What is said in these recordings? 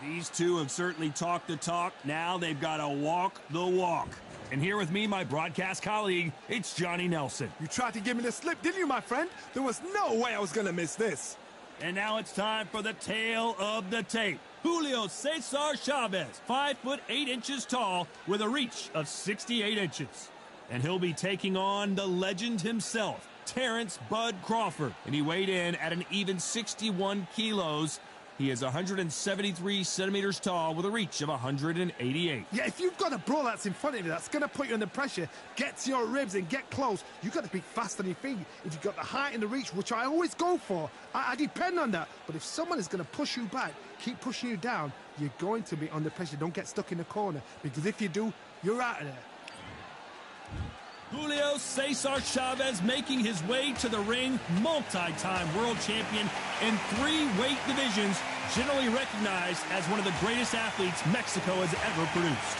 These two have certainly talked the talk. Now they've got to walk the walk. And here with me, my broadcast colleague, it's Johnny Nelson. You tried to give me the slip, didn't you, my friend? There was no way I was going to miss this. And now it's time for the tale of the tape. Julio Cesar Chavez, 5'8" tall with a reach of 68 inches. And he'll be taking on the legend himself, Terrence Bud Crawford. And he weighed in at an even 61 kilos. He is 173 centimeters tall with a reach of 188. Yeah, if you've got a brawler that's in front of you that's going to put you under pressure, get to your ribs and get close, you've got to be fast on your feet. If you've got the height and the reach, which I always go for, I depend on that. But if someone is going to push you back, keep pushing you down, you're going to be under pressure. Don't get stuck in the corner, because if you do, you're out of there. Julio Cesar Chavez making his way to the ring, multi-time world champion in 3 weight divisions, generally recognized as one of the greatest athletes Mexico has ever produced.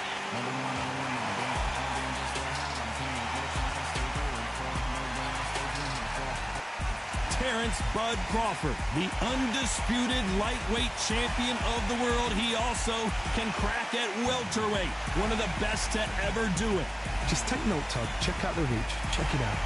Terrence Bud Crawford, the undisputed lightweight champion of the world. He also can crack at welterweight, one of the best to ever do it. Just take note, Todd. Check out the reach. Check it out.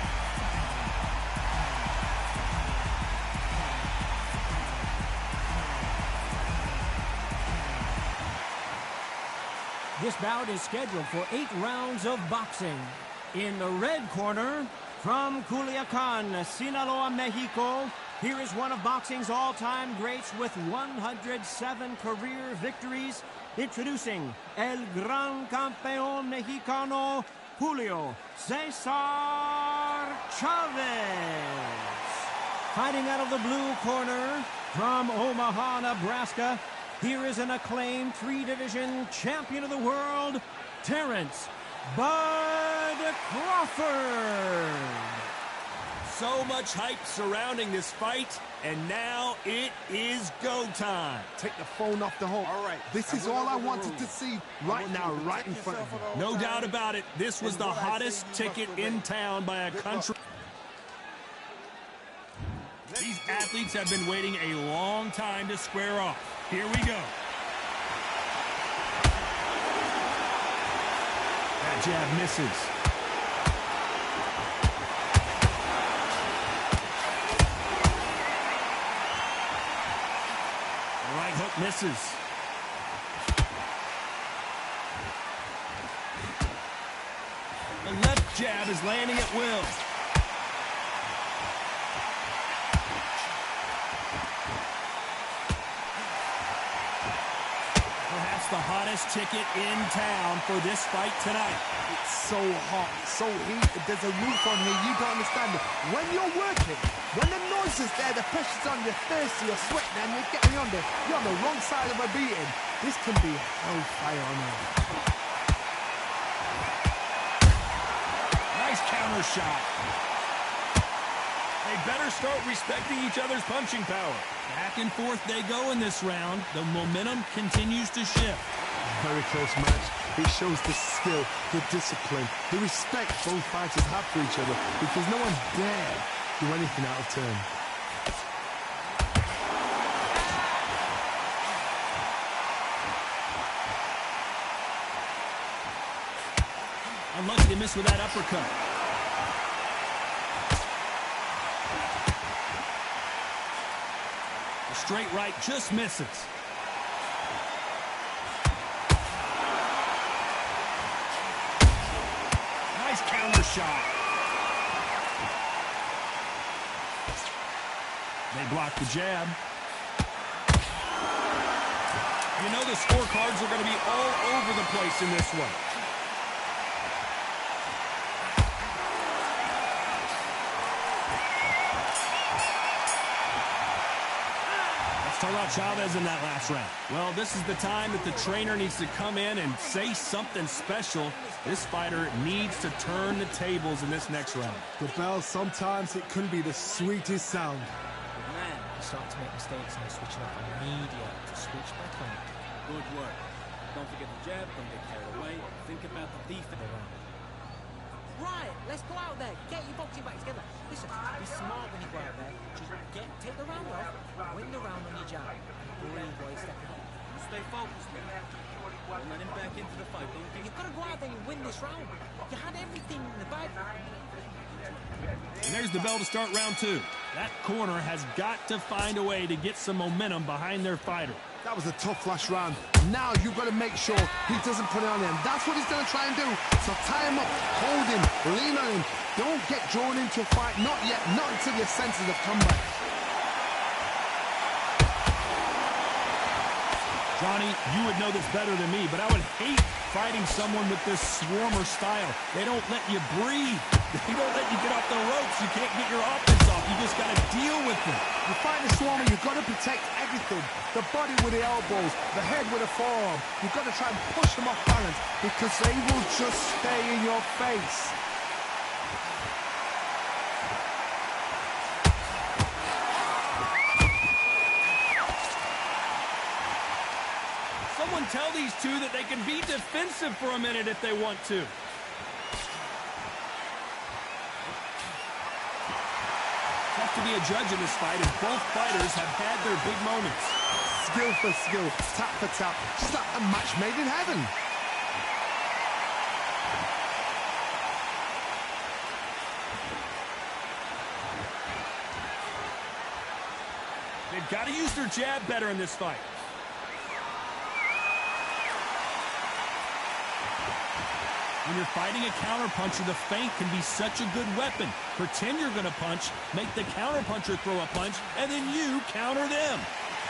This bout is scheduled for 8 rounds of boxing. In the red corner, from Culiacan, Sinaloa, Mexico, here is one of boxing's all-time greats with 107 career victories. Introducing El Gran Campeón Mexicano, Julio Cesar Chavez. Fighting out of the blue corner, from Omaha, Nebraska, here is an acclaimed 3-division champion of the world, Terrence Bud Crawford. So much hype surrounding this fight, and now it is go time. Take the phone off the hook. All right. This is all I wanted to see right now, right in front of you. No doubt about it, this was the hottest ticket in town by a country. These athletes have been waiting a long time to square off. Here we go. That jab misses. Right hook misses. The left jab is landing at will. Perhaps the hottest ticket in town for this fight tonight. It's so hot, so heated. There's a roof on here. You don't understand it. When you're working, when the noise is there, the pressure's on, you're thirsty, you're sweating, and you're getting under. You're on the wrong side of a beating. This can be hellfire on earth. Nice counter shot. They better start respecting each other's punching power. Back and forth they go in this round. The momentum continues to shift. Very close match. It shows the skill, the discipline, the respect both fighters have for each other, because no one dare do anything out of turn. Unlucky to miss with that uppercut. The straight right just misses. Nice counter shot. They block the jab. You know the scorecards are going to be all over the place in this one. Talk about Chavez in that last round. Well, this is the time that the trainer needs to come in and say something special. This fighter needs to turn the tables in this next round. The bell, sometimes it can be the sweetest sound. Man, you start to make mistakes and you're switching up immediate to switch back on. Good work. Don't forget the jab, don't get carried away. Think about the defense. Right, let's go out there. Get your boxing back together. Listen, be smart when you go out there. Just take the round off, win the round on your jab. Brilliant boy, step up. Stay focused. let him back into the fight. Don't think You've got to go out there and win this round. You had everything in the bag. And there's the bell to start round 2. That corner has got to find a way to get some momentum behind their fighter. That was a tough last round. Now you've got to make sure he doesn't put it on him. That's what he's going to try and do. So tie him up, hold him, lean on him. Don't get drawn into a fight. Not yet. Not until your senses have come back. Johnny, you would know this better than me, but I would hate fighting someone with this swarmer style. They don't let you breathe. They don't let you get off the ropes. You can't get your offense off. You just got to deal with them. You fight a swarmer, you've got to protect everything. The body with the elbows, the head with the forearm. You've got to try and push them off balance because they will just stay in your face. Someone tell these two that they can be defensive for a minute if they want to. Tough to be a judge in this fight as both fighters have had their big moments. Skill for skill, tap for tap, just like a match made in heaven. They've got to use their jab better in this fight. When you're fighting a counterpuncher, the feint can be such a good weapon. Pretend you're going to punch, make the counterpuncher throw a punch, and then you counter them.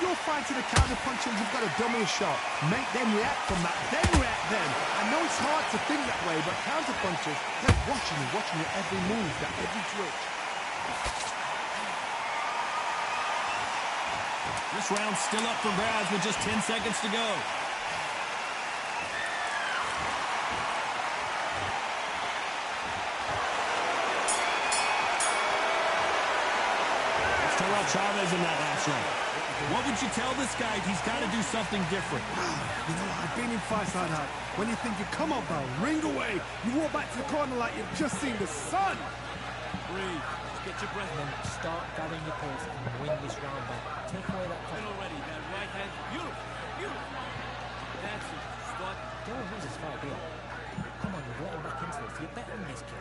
You're fighting a counterpuncher, you've got to dummy a shot. Make them react from that, then react then. I know it's hard to think that way, but counterpunchers, they're watching your every move, that every twitch. This round's still up for grabs with just 10 seconds to go. Chavez in that last round. What would you tell this guy? He's got to do something different. You know, I've been in fights like that. When you think you come up, bell, ring away. You walk back to the corner like you've just seen the sun. breathe. Just get your breath in. Start gathering your pace and win this round back. Take away that In already. That right hand. Beautiful. Beautiful. That's it. Squat. Don't lose this fight, deal. Come on, you're getting back into this. You're better than this, kid.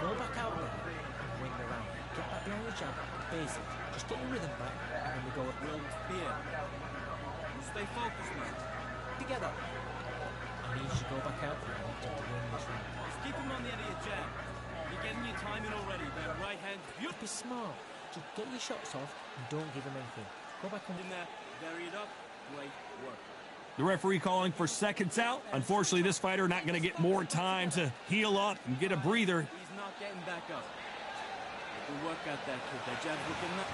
Go back out there and win the round. Get back behind your jab. Basic. Just get your rhythm back, and then we go up. Will fear. Stay focused, man. Together. I need you to go back out there and win this round. Just keep him on the end of your jab. You're getting your time in already. That right hand. Be smart. Just get your shots off and don't give him anything. Go back and In there. Vary it up. Great work. The referee calling for seconds out. Unfortunately, this fighter not going to get more time to heal up and get a breather. He's not getting back up. Good work out that kid. That jab's looking up.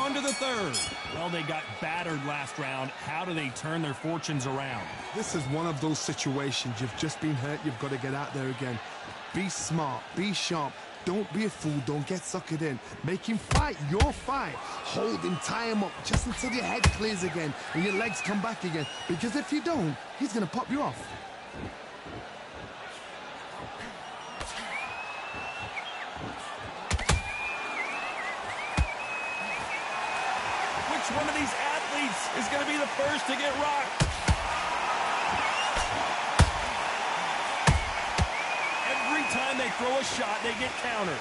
On to the third. Well, they got battered last round. How do they turn their fortunes around? This is one of those situations. You've just been hurt. You've got to get out there again. Be smart. Be sharp. Don't be a fool. Don't get suckered in. Make him fight your fight. Hold him, tie him up just until your head clears again and your legs come back again. Because if you don't, he's going to pop you off. Which one of these athletes is going to be the first to get rocked? Every time they throw a shot, they get countered.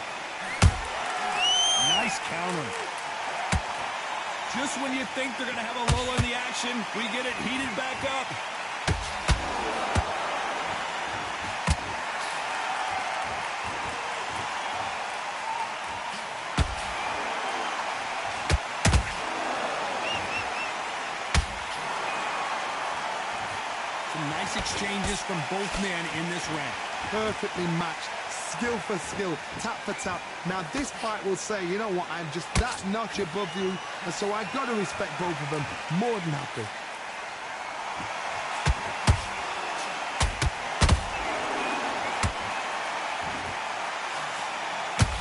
Nice counter. Just when you think they're going to have a lull in the action, we get it heated back up. Some nice exchanges from both men in this round. Perfectly matched. Skill for skill, tap for tap. Now this fight will say, you know what, I'm just that notch above you, and so I've got to respect both of them. More than happy.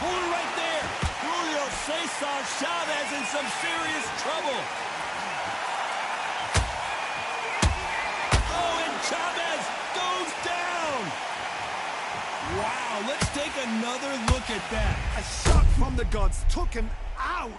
Hold it right there. Julio Cesar Chavez in some serious trouble. Oh, and Chavez goes down. Wow, let's take another look at that. A shot from the gods took him out.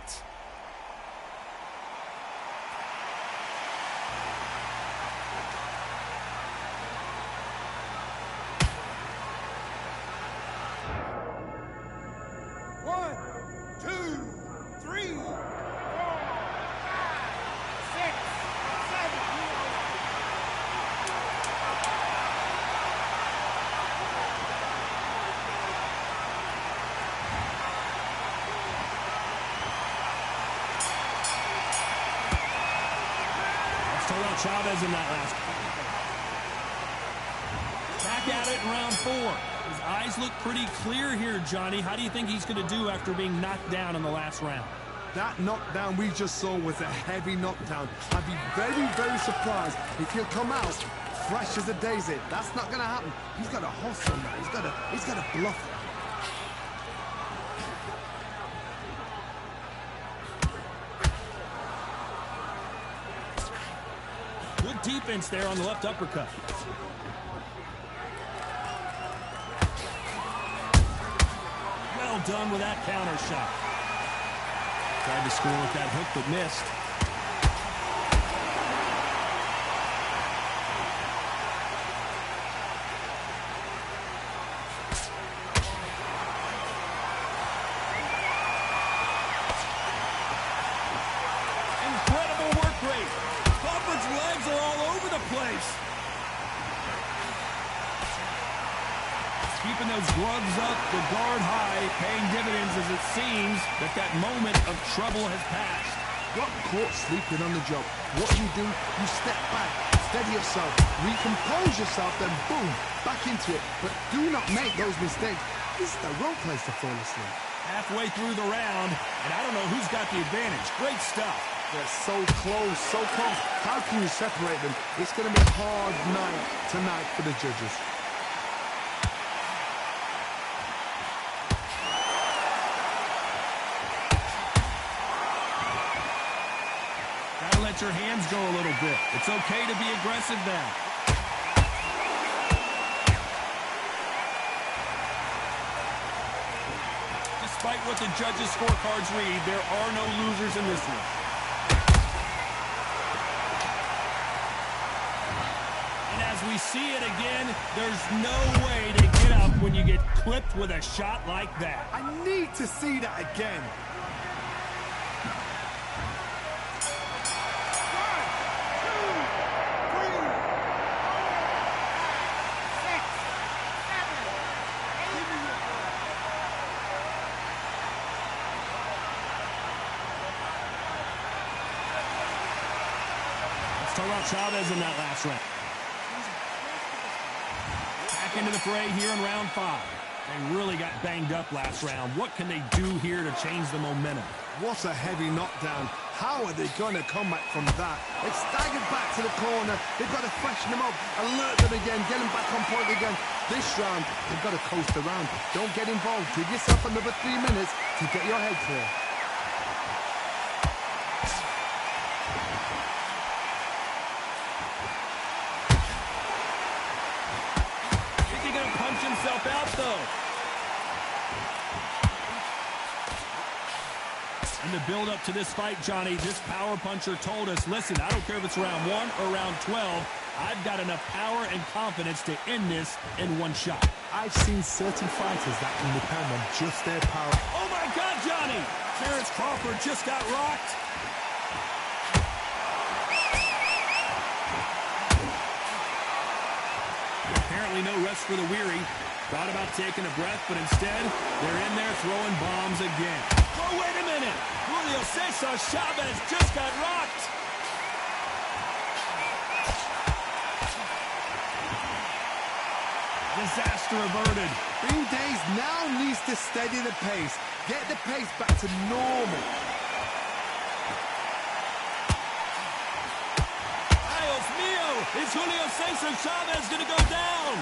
Chavez in that last. Back at it in round 4. His eyes look pretty clear here, Johnny. How do you think he's going to do after being knocked down in the last round? That knockdown we just saw was a heavy knockdown. I'd be very, very surprised if he'll come out fresh as a daisy. That's not going to happen. He's got to hustle on that. He's got to bluff it. Good defense there on the left uppercut. Well done with that counter shot. Tried to score with that hook, but missed. Incredible work rate. Crawford's legs are all over the place. Keeping those gloves up, the guard high, paying dividends as it seems that moment of trouble has passed. Got caught sleeping on the job. What do? You step back, steady yourself, recompose yourself, then boom, back into it. But do not make those mistakes. This is the wrong place to fall asleep. Halfway through the round, and I don't know who's got the advantage. Great stuff. They're so close, so close. How can you separate them? It's going to be a hard night tonight for the judges. Let your hands go a little bit. It's okay to be aggressive now. Despite what the judges' scorecards read, there are no losers in this one. And as we see it again, there's no way to get up when you get clipped with a shot like that. I need to see that again. Chavez in that last round. Back into the fray here in round 5. They really got banged up last round. What can they do here to change the momentum? What a heavy knockdown. How are they going to come back from that? They've staggered back to the corner. They've got to freshen them up, alert them again, get them back on point again. This round, they've got to coast around. Don't get involved. Give yourself another 3 minutes to get your head clear. Himself out though. And the build up to this fight, Johnny, this power puncher told us, listen, I don't care if it's round 1 or round 12, I've got enough power and confidence to end this in one shot. I've seen certain fighters that can depend on just their power. Oh my God, Johnny! Terrence Crawford just got rocked. Apparently no rest for the weary. Thought about taking a breath, but instead, they're in there throwing bombs again. Oh, wait a minute! Julio Cesar Chavez just got rocked! Disaster averted. Days now needs to steady the pace. Get the pace back to normal. Dios mío! Is Julio Cesar Chavez going to go down?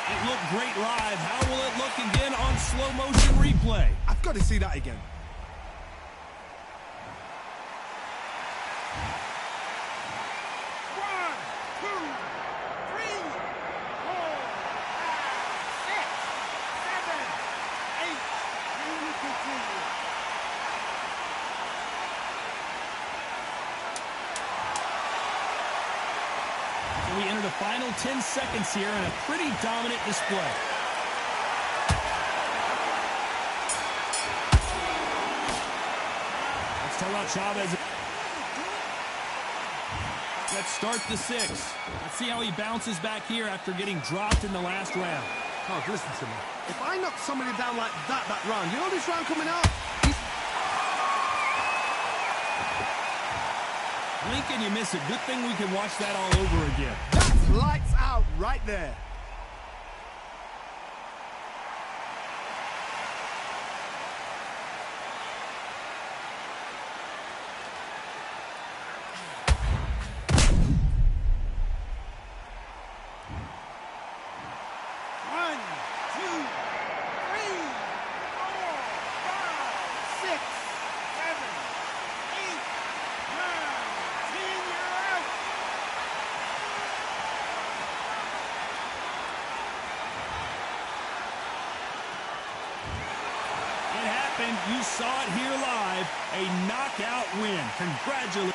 It looked great live. How will it look again on slow motion replay? I've got to see that again. We enter the final 10 seconds here in a pretty dominant display. Let's talk about Chavez. Let's start the 6. Let's see how he bounces back here after getting dropped in the last round. Oh, listen to me. If I knock somebody down like that round, you know this round coming out? Blink and you miss it. Good thing we can watch that all over again. That's lights out right there. You saw it here live, a knockout win. Congratulations.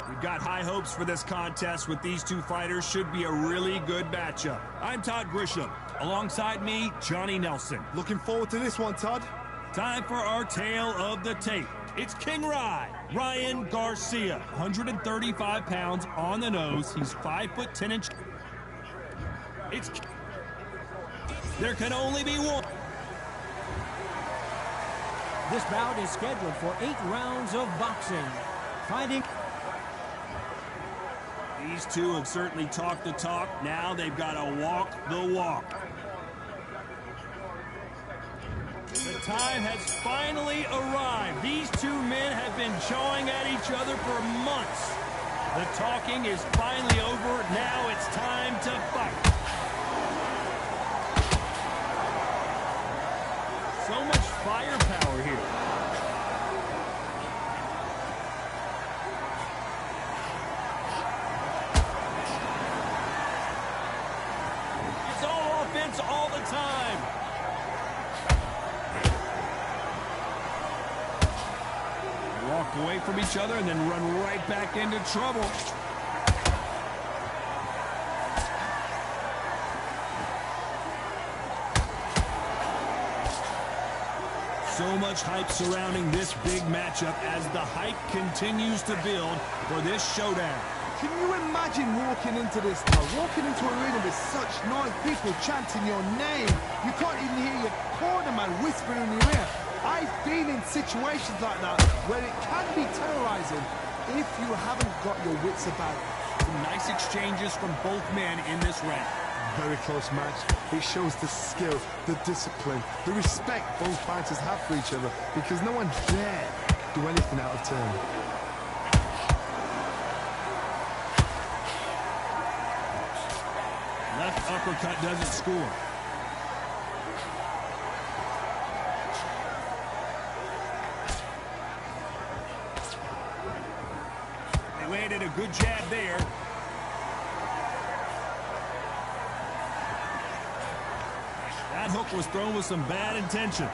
We've got high hopes for this contest with these two fighters. Should be a really good matchup. I'm Todd Grisham. Alongside me, Johnny Nelson. Looking forward to this one, Todd. Time for our tale of the tape. It's King Ryan Garcia, 135 pounds on the nose. He's 5'10". There can only be one. This bout is scheduled for 8 rounds of boxing. Fighting. These two have certainly talked the talk. Now they've got to walk the walk. The time has finally arrived. These two men have been jawing at each other for months. The talking is finally over. Now it's time to fight. So much firepower here. It's all offense all the time. Walk away from each other and then run right back into trouble. So much hype surrounding this big matchup as the hype continues to build for this showdown. Can you imagine walking into this now? Walking into an arena with such noise, people chanting your name. You can't even hear your corner man whispering in your ear. I've been in situations like that where it can be terrorizing if you haven't got your wits about you. Some nice exchanges from both men in this round. Very close match. It shows the skill, the discipline, the respect both fighters have for each other because no one dare do anything out of turn. Left uppercut doesn't score. They landed a good jab there. That hook was thrown with some bad intentions.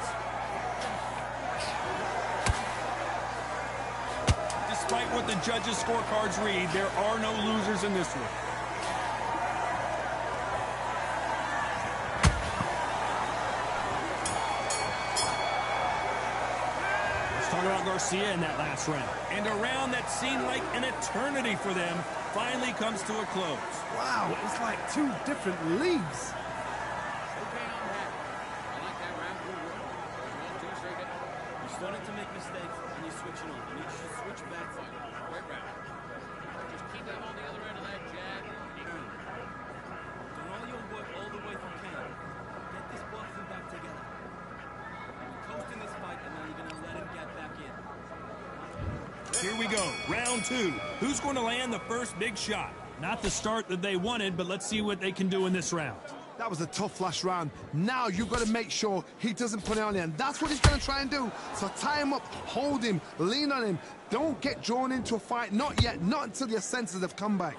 Despite what the judges' scorecards read, there are no losers in this one. Let's talk about Garcia in that last round. And a round that seemed like an eternity for them finally comes to a close. Wow, it's like two different leagues. such a bad fight. Great round. Just keep him on the other end of that jab. Done all your work all the way from camp. Get this boxing back together. You're coasting this fight, and now you're going to let him get back in. Here we go, round 2. Who's going to land the first big shot? Not the start that they wanted, but let's see what they can do in this round. That was a tough last round. Now you've got to make sure he doesn't put it on you, and that's what he's going to try and do. So tie him up, hold him, lean on him. Don't get drawn into a fight. Not yet, not until your senses have come back.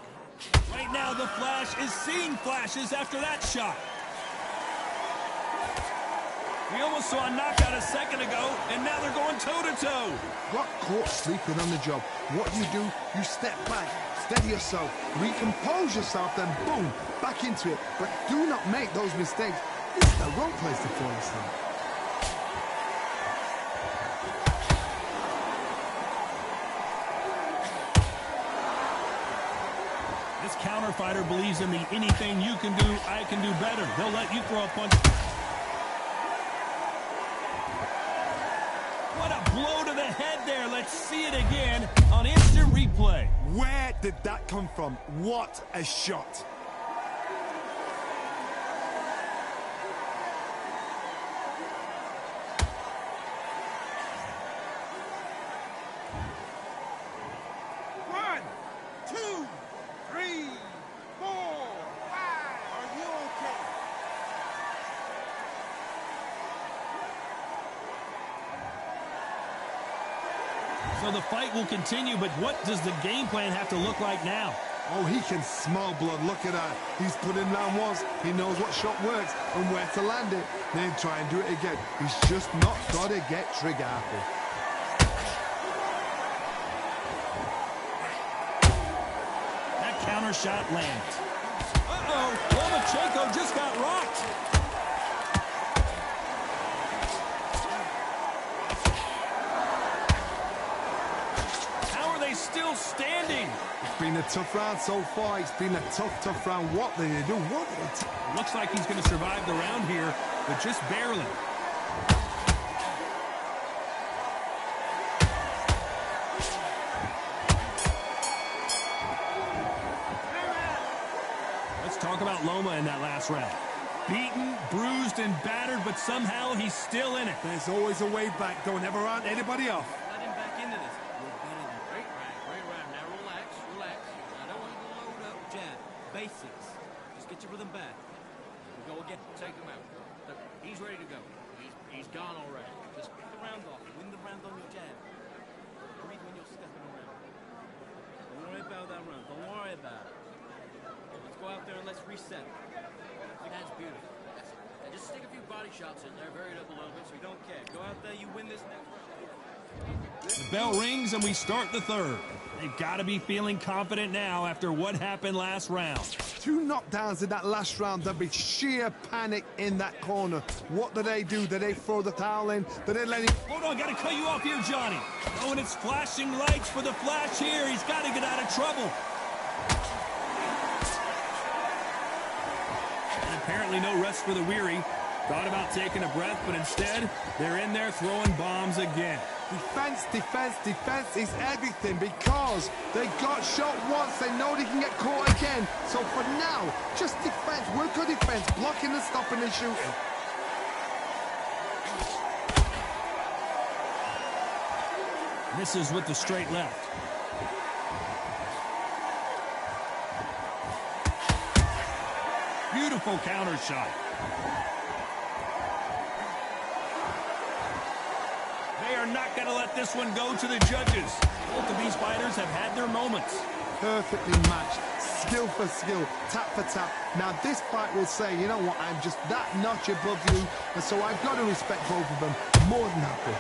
Right now, the Flash is seeing flashes after that shot. We almost saw a knockout a second ago, and now they're going toe-to-toe. Got caught sleeping on the job. What do? You step back, steady yourself, recompose yourself, then boom, back into it. But do not make those mistakes. This is the wrong place to fall asleep. This counter fighter believes in the anything you can do, I can do better. They'll let you throw a punch. What a blow to the head there. Let's see it again on instant replay. Where did that come from? What a shot. One, two, three, four, five. Are you okay? So the fight will continue, but what does the game plan have to look like now? Oh, he can smell blood. Look at that. He's put in round once. He knows what shot works and where to land it. Then try and do it again. He's just not got to get trigger happy. That counter shot lands. Uh-oh, Lomachenko just got rocked. Still standing. It's been a tough round so far. It's been a tough round. What did they do? What did they do? Looks like he's going to survive the round here, but just barely. Let's talk about Loma in that last round. Beaten, bruised, and battered, but somehow he's still in it. There's always a way back. Don't ever round anybody off. Let him back into this. Great round. Now relax. I don't want you to load up. Jab. Basics. Just get your rhythm back. We go again. Take him out. Look, he's ready to go. He's gone already. Just get the round off. Win the round on your jab. Breathe when you're stepping around. Don't worry about that round. Don't worry about it. Let's go out there and let's reset. That's beautiful. And just stick a few body shots in there, vary it up a little bit so you don't care. Go out there, you win this next round. The bell rings and we start the third. They've got to be feeling confident now after what happened last round. 2 knockdowns in that last round. There'll be sheer panic in that corner. What do? Do they throw the towel in? Do they let him... Hold on, got to cut you off here, Johnny. Oh, and it's flashing lights for the Flash here. He's got to get out of trouble. And apparently no rest for the weary. Thought about taking a breath, but instead, they're in there throwing bombs again. Defense is everything because they got shot once. They know they can get caught again. So for now, just defense. Work on defense. Blocking and stopping and shooting. Misses with the straight left. Beautiful counter shot. They are not going to let this one go to the judges. Both of these fighters have had their moments. Perfectly matched. Skill for skill. Tap for tap. Now this fight will say, you know what, I'm just that notch above you. And so I've got to respect both of them. More than happy.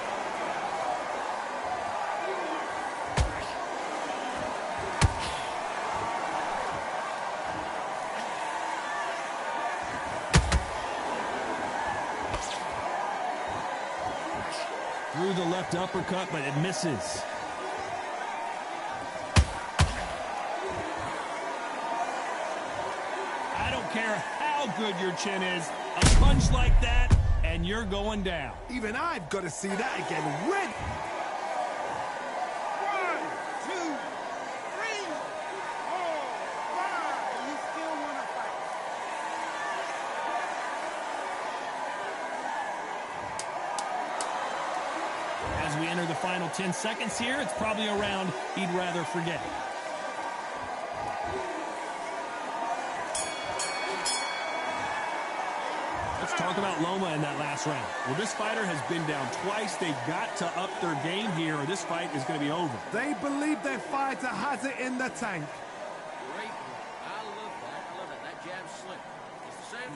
Through the left uppercut, but it misses. I don't care how good your chin is. A punch like that, and you're going down. Even I've got to see that again. Red. 1, final 10 seconds here. It's probably a round he'd rather forget. Let's talk about Loma in that last round. Well, this fighter has been down twice. They've got to up their game here, or this fight is going to be over. They believe their fighter has it in the tank. Great. I love that. I love it. That jab's slick. It's the same.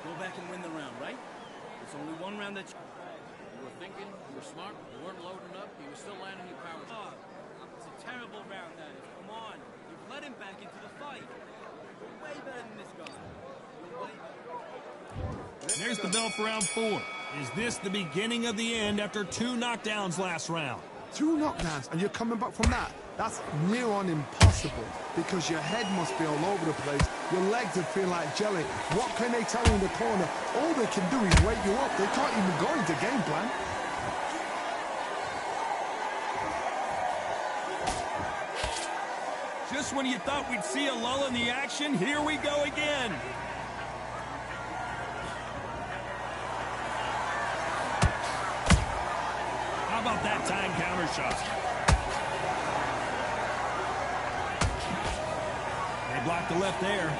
Go back and win the round, right? It's only one round that You were thinking, you were smart, you weren't loading up, you were still landing your power. Oh, it's a terrible round, that is. Come on. You've let him back into the fight. You're way better than this guy. You're way better. There's the bell for round 4. Is this the beginning of the end after 2 knockdowns last round? 2 knockdowns, and you're coming back from that. That's near on impossible, because your head must be all over the place. Your legs would feel like jelly. What can they tell you in the corner? All they can do is wake you up. They can't even go into game plan. Just when you thought we'd see a lull in the action, here we go again. How about that time counter shot? They blocked the left there.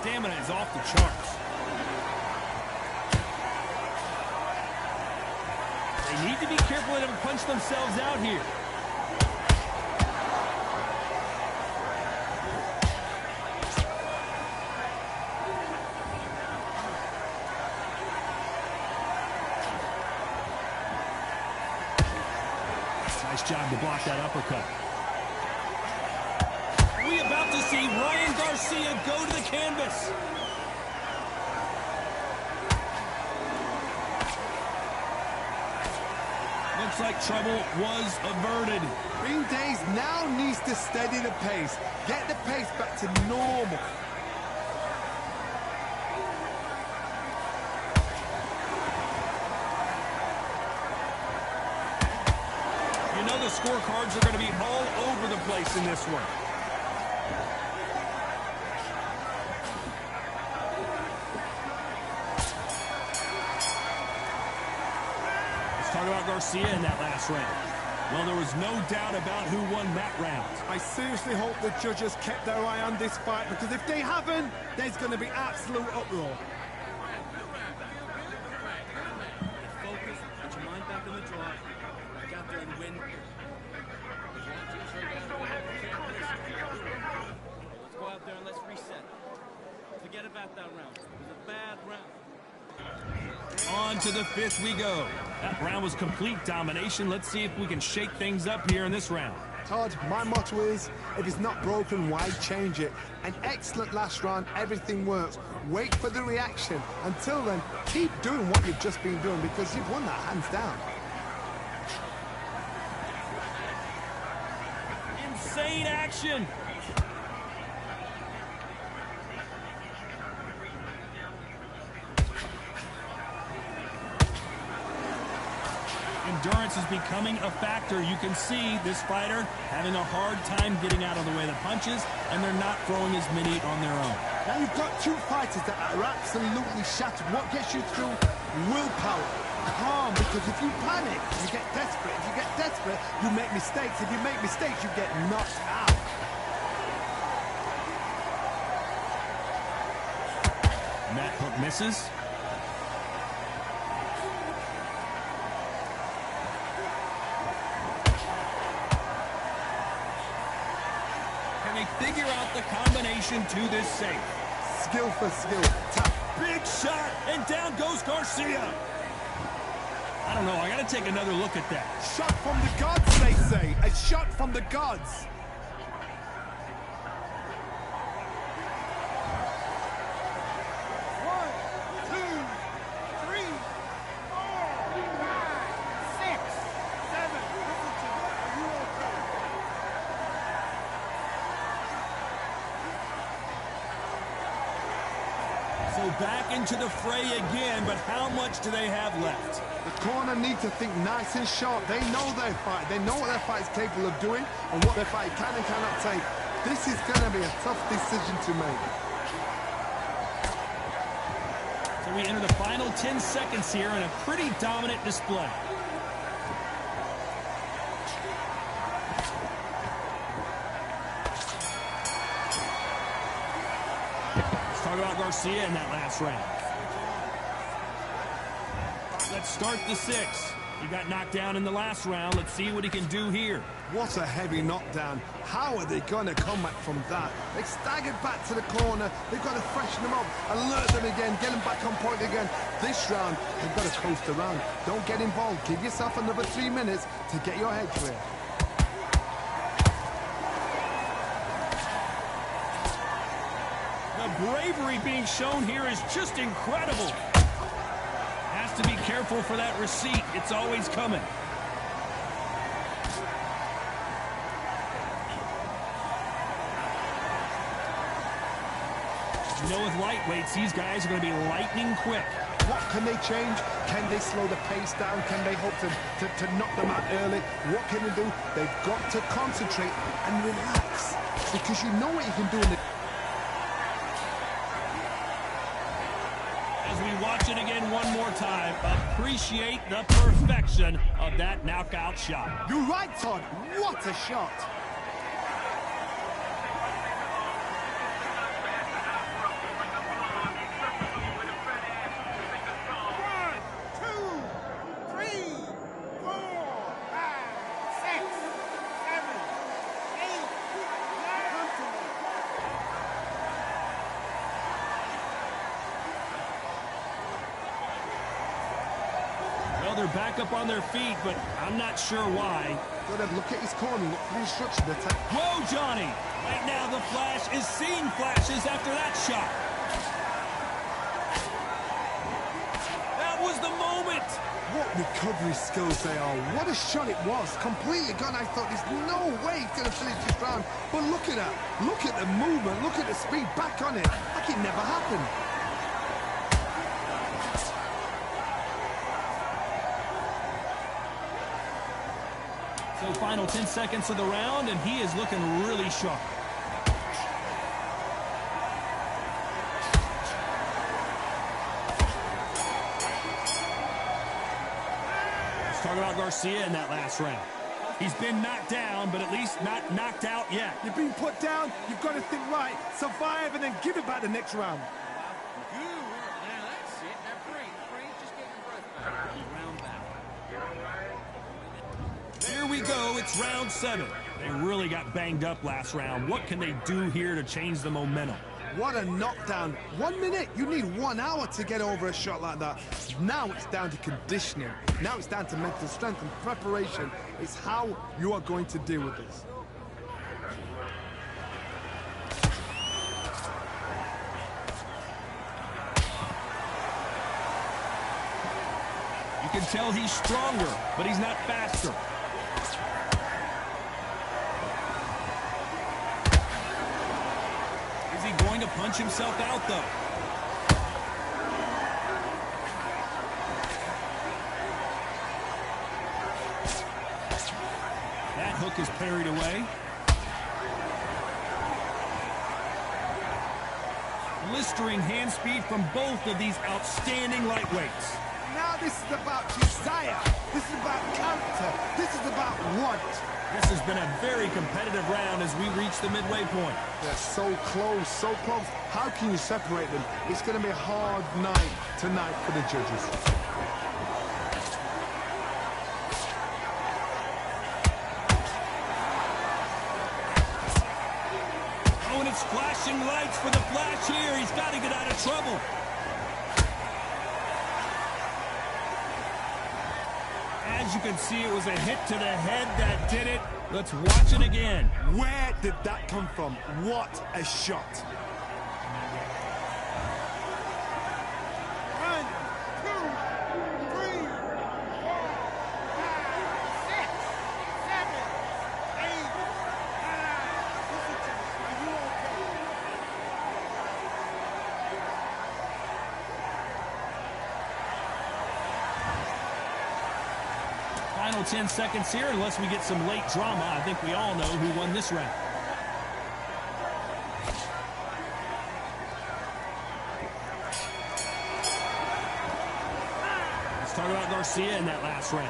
Stamina is off the charts. They need to be careful they don't punch themselves out here. Nice job to block that uppercut. Are we about to see Ryan Garcia go to the canvas? Looks like trouble was averted. Green Days now needs to steady the pace. Get the pace back to normal. You know the scorecards are going to be all over the place in this one. Talk about Garcia in that last round. Well, there was no doubt about who won that round. I seriously hope the judges kept their eye on this fight, because if they haven't, there's going to be absolute uproar. focus, put your mind back on the draw, back out there and win. Let's go out there and let's reset. Forget about that round. It was a bad round. On to the 5th we go. That round was complete domination. Let's see if we can shake things up here in this round. Todd, my motto is, if it's not broken, why change it? An excellent last round, everything works. Wait for the reaction. Until then, keep doing what you've just been doing, because you've won that hands down. Insane action. Endurance is becoming a factor. You can see this fighter having a hard time getting out of the way of the punches, and they're not throwing as many on their own. Now you've got two fighters that are absolutely shattered. What gets you through? Willpower. Calm, because if you panic, you get desperate. If you get desperate, you make mistakes. If you make mistakes, you get knocked out. That hook misses. Figure out the combination to this safe. Skill for skill. Tap. Big shot, and down goes Garcia. I don't know, I gotta take another look at that. Shot from the gods, they say. A shot from the gods. So back into the fray again, but how much do they have left? The corner need to think nice and sharp. They know their fight. They know what their fight is capable of doing and what their fight can and cannot take. This is going to be a tough decision to make. So we enter the final 10 seconds here in a pretty dominant display. Let's talk about Garcia in that last round. Let's start the 6. He got knocked down in the last round. Let's see what he can do here. What a heavy knockdown. How are they going to come back from that? They staggered back to the corner. They've got to freshen them up, alert them again, get them back on point again. This round, they've got to coast around. Don't get involved. Give yourself another 3 minutes to get your head clear. The bravery being shown here is just incredible. Has to be careful for that receipt. It's always coming. You know, with lightweights, these guys are going to be lightning quick. What can they change? Can they slow the pace down? Can they hope to knock them out early? What can they do? They've got to concentrate and relax, because you know what you can do in the... As we watch it again one more time, appreciate the perfection of that knockout shot. You're right, Todd. What a shot. They're back up on their feet, but I'm not sure why. Go ahead, look at his corner, look for the instruction attack. Whoa, Johnny! Right now, the Flash is seeing flashes after that shot. That was the moment! What recovery skills they are. What a shot it was. Completely gone. I thought there's no way he's going to finish this round. But look at that. Look at the movement. Look at the speed. Back on it. Like it never happened. So final 10 seconds of the round, and he is looking really sharp. Let's talk about Garcia in that last round. He's been knocked down, but at least not knocked out yet. You've been put down. You've got to think right. Survive and then give it back the next round. Now that's it. Now breathe. Just get your breath back. Round back. Here we go. It's round 7. They really got banged up last round. What can they do here to change the momentum? What a knockdown. 1 minute. You need 1 hour to get over a shot like that. Now it's down to conditioning. Now it's down to mental strength and preparation. It's how you are going to deal with this. You can tell he's stronger, but he's not faster. Is he going to punch himself out, though? That hook is parried away. Blistering hand speed from both of these outstanding lightweights. Now this is about desire. This is about character. This is about want. This has been a very competitive round as we reach the midway point. They're so close, so close. How can you separate them? It's going to be a hard night tonight for the judges. Oh, and it's flashing lights for the Flash here. He's got to get out of trouble. As you can see, it was a hit to the head that did it. Let's watch it again. Where did that come from? What a shot. 1, 2, 3, 4, 5, 6, 7, 8, 9. Listen to me. Are you okay? Final 10 seconds here, unless we get some late drama. I think we all know who won this round. Let's talk about Garcia in that last round.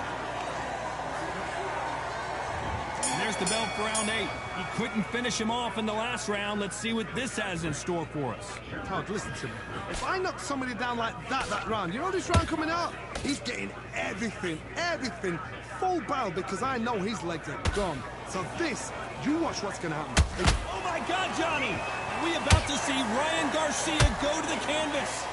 And there's the bell for round 8. He couldn't finish him off in the last round. Let's see what this has in store for us. Todd, listen to me. If I knock somebody down like that round, you know this round coming out? He's getting everything, full barrel, because I know his legs are gone. So this, you watch what's going to happen. Oh my God, Johnny! Are we about to see Ryan Garcia go to the canvas?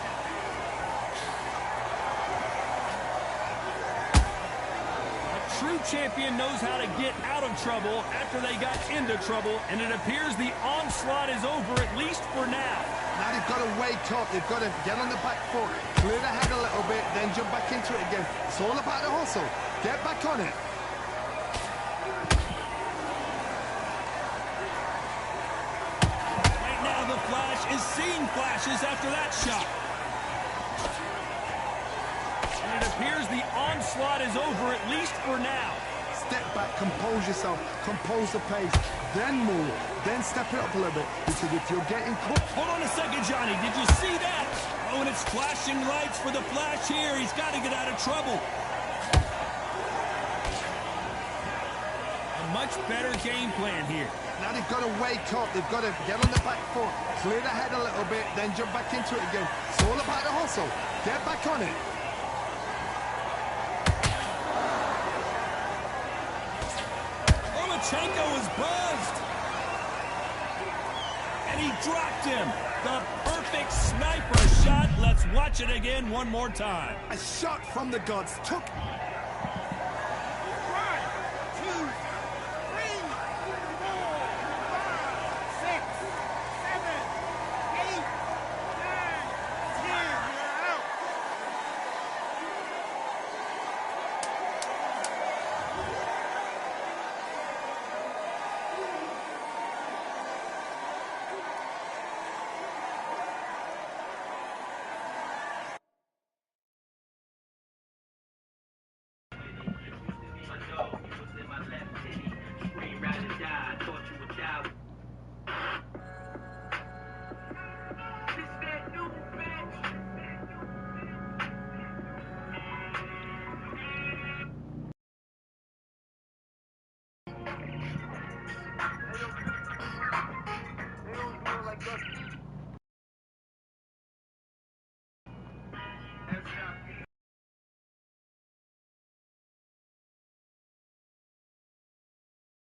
True champion knows how to get out of trouble after they got into trouble, and it appears the onslaught is over, at least for now. Now they've got to wake up. They've got to get on the back foot, clear the head a little bit, then jump back into it again. It's all about the hustle. Get back on it. Right now, the Flash is seeing flashes after that shot. And it appears the onslaught is over, at least for now. Step back, compose yourself, compose the pace, then move, then step it up a little bit, because if you're getting caught... Hold on a second, Johnny. Did you see that? Oh, and it's flashing lights for the Flash here. He's got to get out of trouble. A much better game plan here. Now they've got to wake up. They've got to get on the back foot, clear the head a little bit, then jump back into it again. It's all about the hustle. Get back on it. Lomachenko is buzzed. And he dropped him. The perfect sniper shot. Let's watch it again one more time. A shot from the gods. Took